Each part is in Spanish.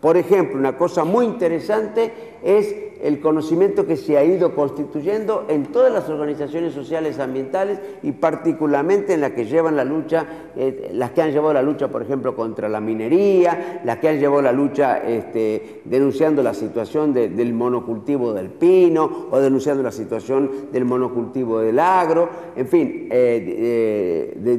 Por ejemplo, una cosa muy interesante es el conocimiento que se ha ido constituyendo en todas las organizaciones sociales ambientales y particularmente en las que llevan la lucha, las que han llevado la lucha, por ejemplo, contra la minería, las que han llevado la lucha denunciando la situación del monocultivo del pino o denunciando la situación del monocultivo del agro, en fin,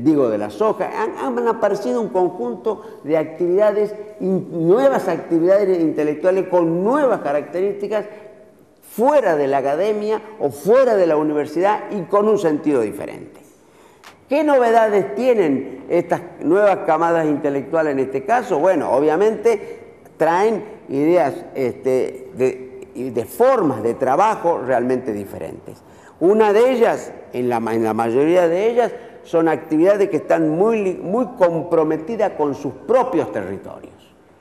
digo de la soja. Han aparecido un conjunto de actividades, nuevas actividades intelectuales con nuevas características fuera de la academia o fuera de la universidad y con un sentido diferente. ¿Qué novedades tienen estas nuevas camadas intelectuales en este caso? Bueno, obviamente traen ideas de formas de trabajo realmente diferentes. Una de ellas, en la mayoría de ellas, son actividades que están muy comprometidas con sus propios territorios.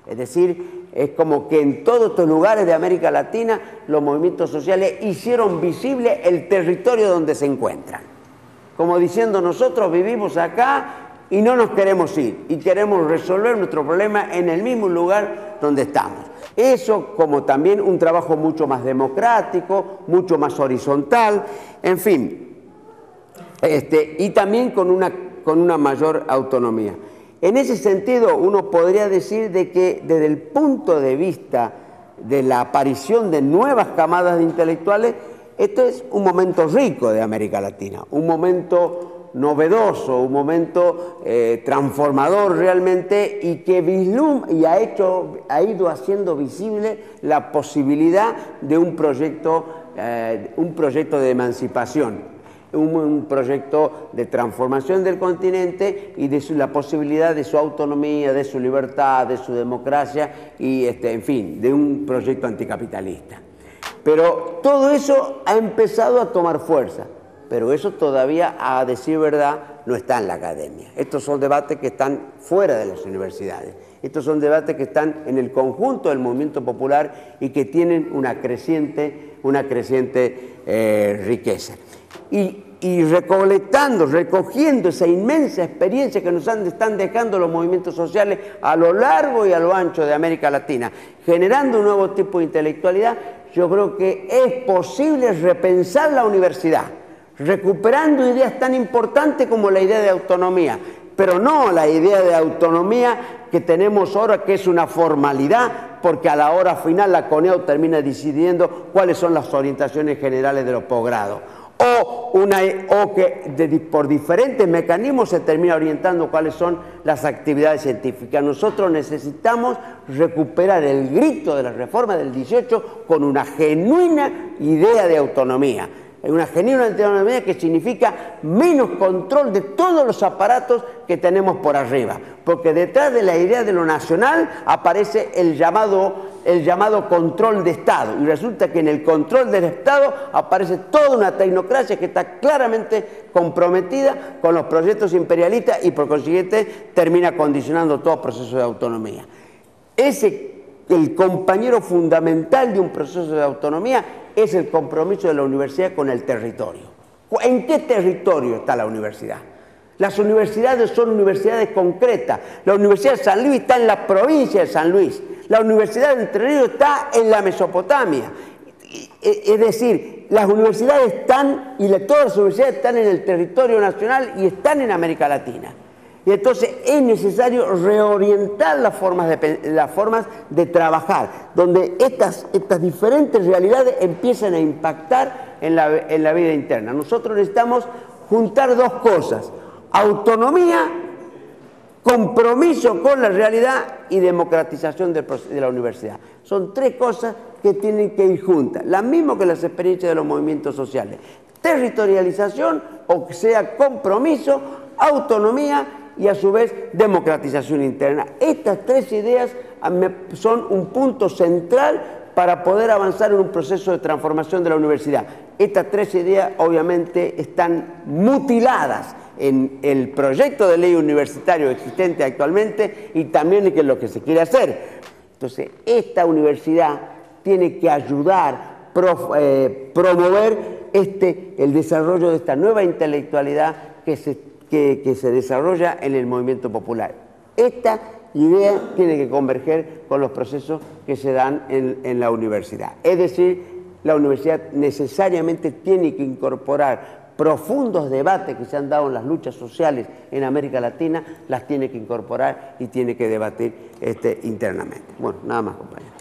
Es decir, es como que en todos estos lugares de América Latina los movimientos sociales hicieron visible el territorio donde se encuentran. Como diciendo, nosotros vivimos acá y no nos queremos ir y queremos resolver nuestro problema en el mismo lugar donde estamos. Eso como también un trabajo mucho más democrático, mucho más horizontal, en fin, y también con una mayor autonomía. En ese sentido, uno podría decir de que desde el punto de vista de la aparición de nuevas camadas de intelectuales, esto es un momento rico de América Latina, un momento novedoso, un momento transformador realmente y que ha ido haciendo visible la posibilidad de un proyecto de emancipación. Un proyecto de transformación del continente y de la posibilidad de su autonomía, de su libertad, de su democracia y, en fin, de un proyecto anticapitalista. Pero todo eso ha empezado a tomar fuerza, pero eso todavía, a decir verdad, no está en la academia. Estos son debates que están fuera de las universidades. Estos son debates que están en el conjunto del movimiento popular y que tienen una creciente riqueza. Y recogiendo esa inmensa experiencia que nos están dejando los movimientos sociales a lo largo y a lo ancho de América Latina, generando un nuevo tipo de intelectualidad, yo creo que es posible repensar la universidad, recuperando ideas tan importantes como la idea de autonomía, pero no la idea de autonomía que tenemos ahora, que es una formalidad, porque a la hora final la CONEAU termina decidiendo cuáles son las orientaciones generales de los posgrados. O que por diferentes mecanismos se termina orientando cuáles son las actividades científicas. Nosotros necesitamos recuperar el grito de la reforma del 18 con una genuina idea de autonomía. Una genuina autonomía que significa menos control de todos los aparatos que tenemos por arriba, porque detrás de la idea de lo nacional aparece el llamado control de Estado, y resulta que en el control del Estado aparece toda una tecnocracia que está claramente comprometida con los proyectos imperialistas y por consiguiente termina condicionando todo proceso de autonomía. El compañero fundamental de un proceso de autonomía es el compromiso de la universidad con el territorio. ¿En qué territorio está la universidad? Las universidades son universidades concretas. La Universidad de San Luis está en la provincia de San Luis. La Universidad de Entre Ríos está en la Mesopotamia. Es decir, las universidades están, todas las universidades están en el territorio nacional y están en América Latina. Y entonces es necesario reorientar las formas de trabajar, donde estas diferentes realidades empiezan a impactar en la vida interna. Nosotros necesitamos juntar dos cosas: autonomía, compromiso con la realidad y democratización de la universidad. Son tres cosas que tienen que ir juntas, las mismas que las experiencias de los movimientos sociales: territorialización, o sea, compromiso, autonomía y a su vez democratización interna. Estas tres ideas son un punto central para poder avanzar en un proceso de transformación de la universidad. Estas tres ideas obviamente están mutiladas en el proyecto de ley universitario existente actualmente y también en lo que se quiere hacer. Entonces, esta universidad tiene que ayudar, promover el desarrollo de esta nueva intelectualidad que se desarrolla en el movimiento popular. Esta idea tiene que converger con los procesos que se dan en la universidad. Es decir, la universidad necesariamente tiene que incorporar profundos debates que se han dado en las luchas sociales en América Latina, las tiene que incorporar y tiene que debatir internamente. Bueno, nada más, compañeros.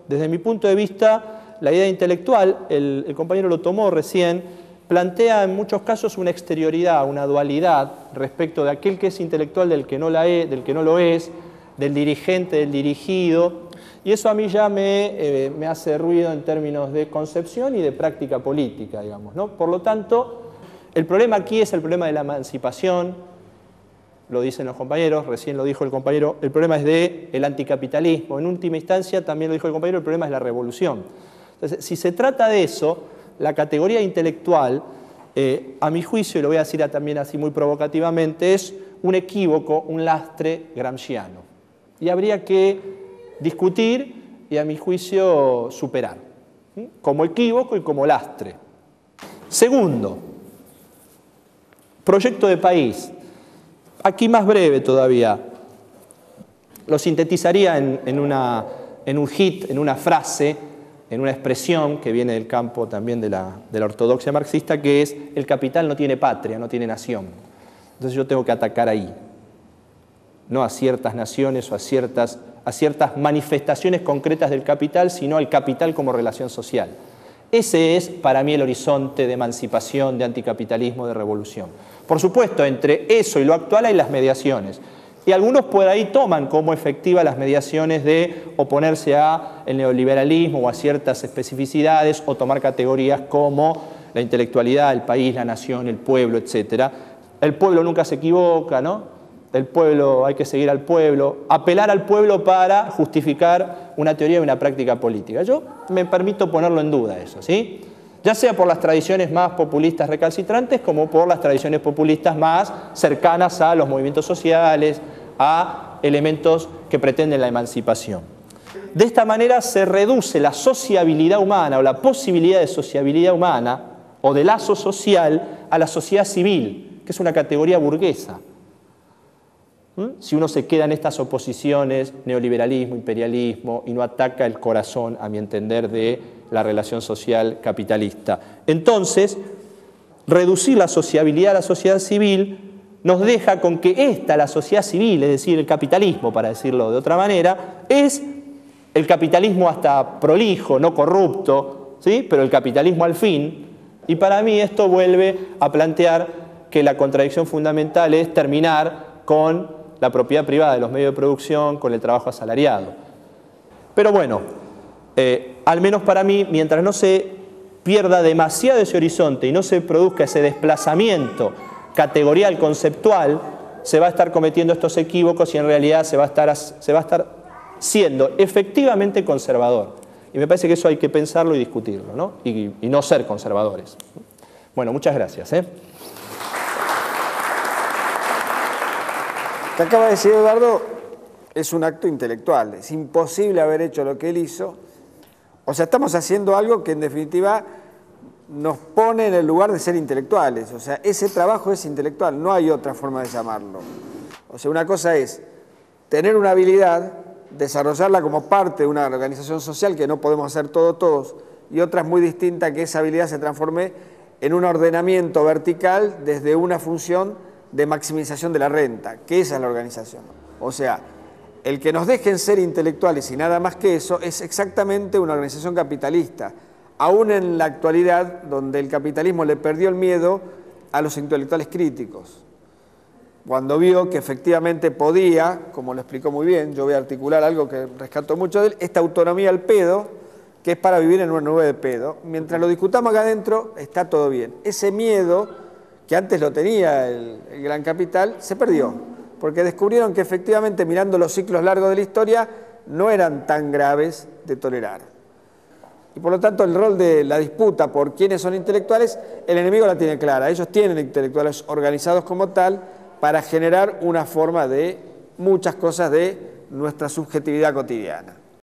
Desde mi punto de vista, la idea intelectual, el compañero lo tomó recién, plantea en muchos casos una exterioridad, una dualidad respecto de aquel que es intelectual del que no lo es, del dirigente, del dirigido, y eso a mí ya me hace ruido en términos de concepción y de práctica política, digamos, ¿no? Por lo tanto, el problema aquí es el problema de la emancipación, lo dicen los compañeros, recién lo dijo el compañero, el problema es del anticapitalismo, en última instancia también lo dijo el compañero, el problema es la revolución. Entonces, si se trata de eso, la categoría intelectual, a mi juicio, y lo voy a decir también así muy provocativamente, es un equívoco, un lastre gramsciano. Y habría que discutir y, a mi juicio, superar, como equívoco y como lastre. Segundo, proyecto de país. Aquí más breve todavía. Lo sintetizaría en un hit, en una frase, en una expresión que viene del campo también de la ortodoxia marxista, que es: el capital no tiene patria, no tiene nación. Entonces yo tengo que atacar ahí, no a ciertas naciones o a ciertas manifestaciones concretas del capital, sino al capital como relación social. Ese es para mí el horizonte de emancipación, de anticapitalismo, de revolución. Por supuesto, entre eso y lo actual hay las mediaciones. Y algunos por ahí toman como efectiva las mediaciones de oponerse al neoliberalismo o a ciertas especificidades, o tomar categorías como la intelectualidad, el país, la nación, el pueblo, etc. El pueblo nunca se equivoca, ¿no? El pueblo, hay que seguir al pueblo, apelar al pueblo para justificar una teoría y una práctica política. Yo me permito ponerlo en duda eso, ¿sí? Ya sea por las tradiciones más populistas recalcitrantes como por las tradiciones populistas más cercanas a los movimientos sociales, a elementos que pretenden la emancipación. De esta manera se reduce la sociabilidad humana o la posibilidad de sociabilidad humana o de lazo social a la sociedad civil, que es una categoría burguesa. Si uno se queda en estas oposiciones, neoliberalismo, imperialismo, y no ataca el corazón, a mi entender, de la relación social capitalista. Entonces, reducir la sociabilidad a la sociedad civil nos deja con que la sociedad civil, es decir, el capitalismo, para decirlo de otra manera, es el capitalismo hasta prolijo, no corrupto, ¿sí? Pero el capitalismo al fin. Y para mí esto vuelve a plantear que la contradicción fundamental es terminar con la propiedad privada de los medios de producción, con el trabajo asalariado. Pero bueno, al menos para mí, mientras no se pierda demasiado ese horizonte y no se produzca ese desplazamiento categorial, conceptual, se va a estar cometiendo estos equívocos y en realidad se va a estar siendo efectivamente conservador. Y me parece que eso hay que pensarlo y discutirlo, ¿no? Y no ser conservadores. Bueno, muchas gracias. Lo que acaba de decir Eduardo es un acto intelectual. Es imposible haber hecho lo que él hizo. O sea, estamos haciendo algo que en definitiva nos pone en el lugar de ser intelectuales. O sea, ese trabajo es intelectual, no hay otra forma de llamarlo. O sea, una cosa es tener una habilidad, desarrollarla como parte de una organización social, que no podemos hacer todos, y otra es muy distinta, que esa habilidad se transforme en un ordenamiento vertical desde una función de maximización de la renta, que esa es la organización. O sea, el que nos dejen ser intelectuales y nada más que eso es exactamente una organización capitalista, aún en la actualidad donde el capitalismo le perdió el miedo a los intelectuales críticos. Cuando vio que efectivamente podía, como lo explicó muy bien, yo voy a articular algo que rescato mucho de él, esta autonomía al pedo, que es para vivir en una nube de pedo. Mientras lo discutamos acá adentro, está todo bien. Ese miedo que antes lo tenía el gran capital, se perdió, porque descubrieron que efectivamente mirando los ciclos largos de la historia no eran tan graves de tolerar. Y por lo tanto el rol de la disputa por quiénes son intelectuales, el enemigo la tiene clara. Ellos tienen intelectuales organizados como tal para generar una forma de muchas cosas de nuestra subjetividad cotidiana.